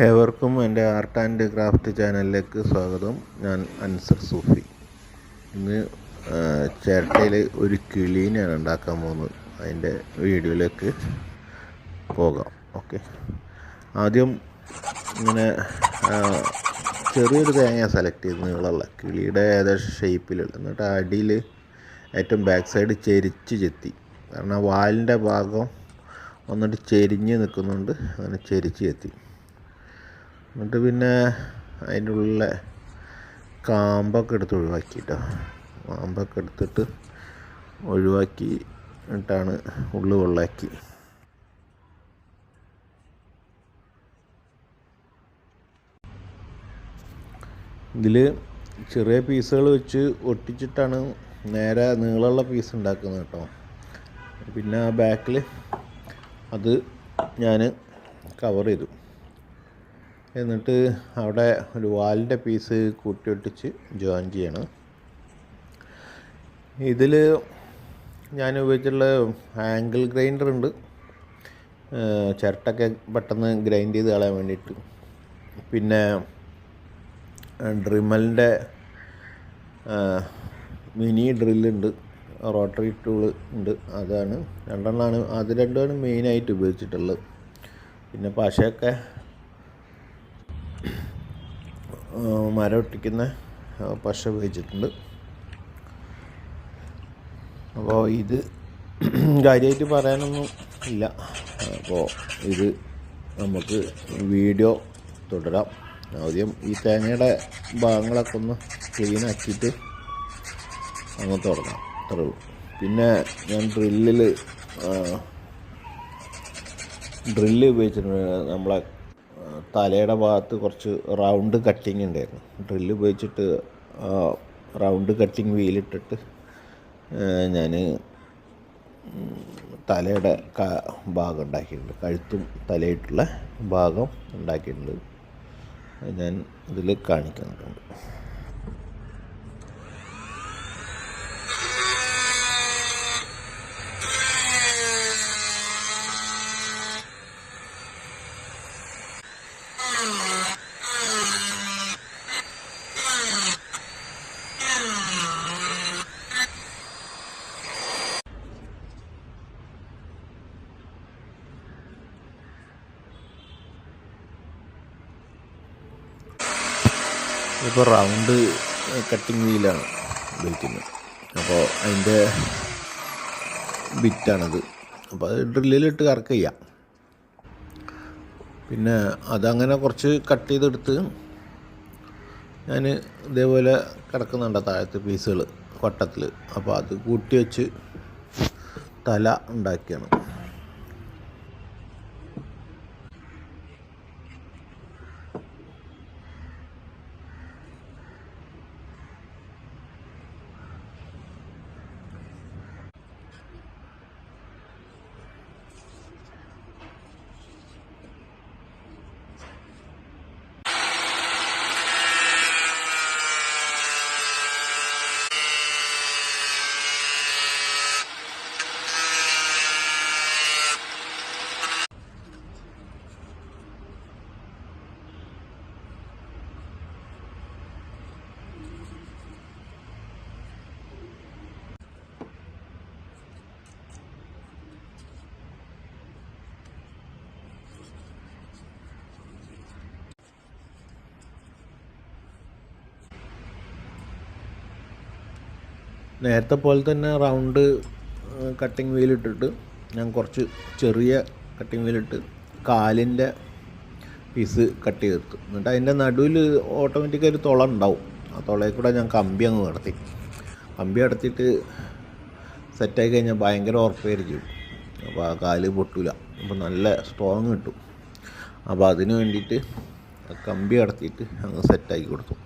ഏവർക്കും എൻ്റെ art and craft ചാനലിലേക്ക് സ്വാഗതം. ഞാൻ അൻസർ സൂഫി. ഇന്ന് ചിരട്ടയിൽ ഒരു കിളീനെയാണ് ഉണ്ടാക്കാൻ പോകുന്നത്. അതിൻ്റെ വീഡിയോയിലേക്ക് പോകാം. ഓക്കെ, ആദ്യം ഇങ്ങനെ ചെറിയൊരു തേങ്ങ സെലക്ട് ചെയ്ത് നീളമുള്ള കിളിയുടെ ഏകദേശം ഷേപ്പിലുള്ള, എന്നിട്ട് അടിയിൽ ഏറ്റവും ബാക്ക് സൈഡ് ചെരിച്ച് ചെത്തി. കാരണം വാലിൻ്റെ ഭാഗം വന്നിട്ട് ചെരിഞ്ഞ് നിൽക്കുന്നുണ്ട്, അങ്ങനെ ചെരിച്ച് ചെത്തി. എന്നിട്ട് പിന്നെ അതിൻ്റെ ഉള്ളിലെ കാമ്പൊക്കെ എടുത്ത് ഒഴിവാക്കിയിട്ടോ, കാമ്പൊക്കെ എടുത്തിട്ട് ഒഴിവാക്കി എന്നിട്ടാണ് ഉള്ളു വെള്ളാക്കി. ഇതിൽ ചെറിയ പീസുകൾ വെച്ച് ഒട്ടിച്ചിട്ടാണ് നേരെ നീളമുള്ള പീസ് ഉണ്ടാക്കുന്നത് കേട്ടോ. പിന്നെ ആ ബാക്കിൽ അത് ഞാൻ കവർ ചെയ്തു. എന്നിട്ട് അവിടെ ഒരു വാലിൻ്റെ പീസ് കൂട്ടി ഒട്ടിച്ച് ജോയിൻ ചെയ്യണം. ഇതിൽ ഞാൻ ഉപയോഗിച്ചിട്ടുള്ള ആംഗിൾ ഗ്രൈൻഡർ ഉണ്ട്, ചിരട്ടൊക്കെ പെട്ടെന്ന് ഗ്രൈൻഡ് ചെയ്ത് കളയാൻ വേണ്ടിയിട്ട്. പിന്നെ ഡ്രിമലിൻ്റെ മിനി ഡ്രില്ലുണ്ട്, റോട്ടറി ടൂൾ ഉണ്ട്. അതാണ് രണ്ടെണ്ണമാണ്, അത് രണ്ടുമാണ് മെയിനായിട്ട് ഉപയോഗിച്ചിട്ടുള്ളത്. പിന്നെ പശയൊക്കെ മരം ഒട്ടിക്കുന്ന പശ ഉപയോഗിച്ചിട്ടുണ്ട്. അപ്പോൾ ഇത് കാര്യമായിട്ട് പറയാനൊന്നും ഇല്ല. അപ്പോൾ ഇത് നമുക്ക് വീഡിയോ തുടരാം. ആദ്യം ഈ തേങ്ങയുടെ ഭാഗങ്ങളൊക്കെ ഒന്ന് ക്ലീനാക്കിയിട്ട് അങ്ങ് തുടങ്ങാം, അത്രേ ഉള്ളൂ. പിന്നെ ഞാൻ ഡ്രില്ല് ഉപയോഗിച്ചിട്ടുണ്ട്. നമ്മളെ തലയുടെ ഭാഗത്ത് കുറച്ച് റൗണ്ട് കട്ടിങ് ഉണ്ടായിരുന്നു. ഡ്രില്ല് ഉപയോഗിച്ചിട്ട് റൗണ്ട് കട്ടിങ് വീലിട്ടിട്ട് ഞാൻ തലയുടെ ഭാഗം ഉണ്ടാക്കിയിട്ടുണ്ട്, കഴുത്തും തലയിട്ടുള്ള ഭാഗം ഉണ്ടാക്കിയിട്ടുണ്ട്. ഞാൻ ഇതിൽ കാണിക്കുന്നുണ്ട്. ഇപ്പോൾ റൗണ്ട് കട്ടിങ് വീലാണ് ഉപയോഗിക്കുന്നത്. അപ്പോൾ അതിൻ്റെ ബിറ്റാണത്. അപ്പോൾ അത് ഡ്രില്ലിലിട്ട് കറക്റ്റ് ചെയ്യാം. പിന്നെ അതങ്ങനെ കുറച്ച് കട്ട് ചെയ്തെടുത്ത് ഞാൻ ഇതേപോലെ കിടക്കുന്നുണ്ട് താഴത്തെ പീസുകൾ വട്ടത്തിൽ. അപ്പോൾ അത് കൂട്ടി വെച്ച് തല ഉണ്ടാക്കിയാണ്. നേരത്തെ പോലെ തന്നെ റൗണ്ട് കട്ടിങ് വീലിട്ടിട്ട് ഞാൻ കുറച്ച് ചെറിയ കട്ടിങ് വീലിട്ട് കാലിൻ്റെ പീസ് കട്ട് ചെയ്തെടുത്തു. എന്നിട്ട് അതിൻ്റെ നടുവിൽ ഓട്ടോമാറ്റിക്കായി തുള ഉണ്ടാവും. ആ തുളയിൽ കൂടെ ഞാൻ കമ്പി അങ്ങ് നടത്തി. കമ്പി നടത്തിയിട്ട് സെറ്റായി കഴിഞ്ഞാൽ ഭയങ്കര ഉറപ്പായിരിക്കും. അപ്പോൾ ആ കാല് പൊട്ടില്ല, അപ്പോൾ നല്ല സ്ട്രോങ് കിട്ടും. അപ്പോൾ അതിന് വേണ്ടിയിട്ട് കമ്പി കടത്തിയിട്ട് അങ്ങ് സെറ്റാക്കി കൊടുത്തു.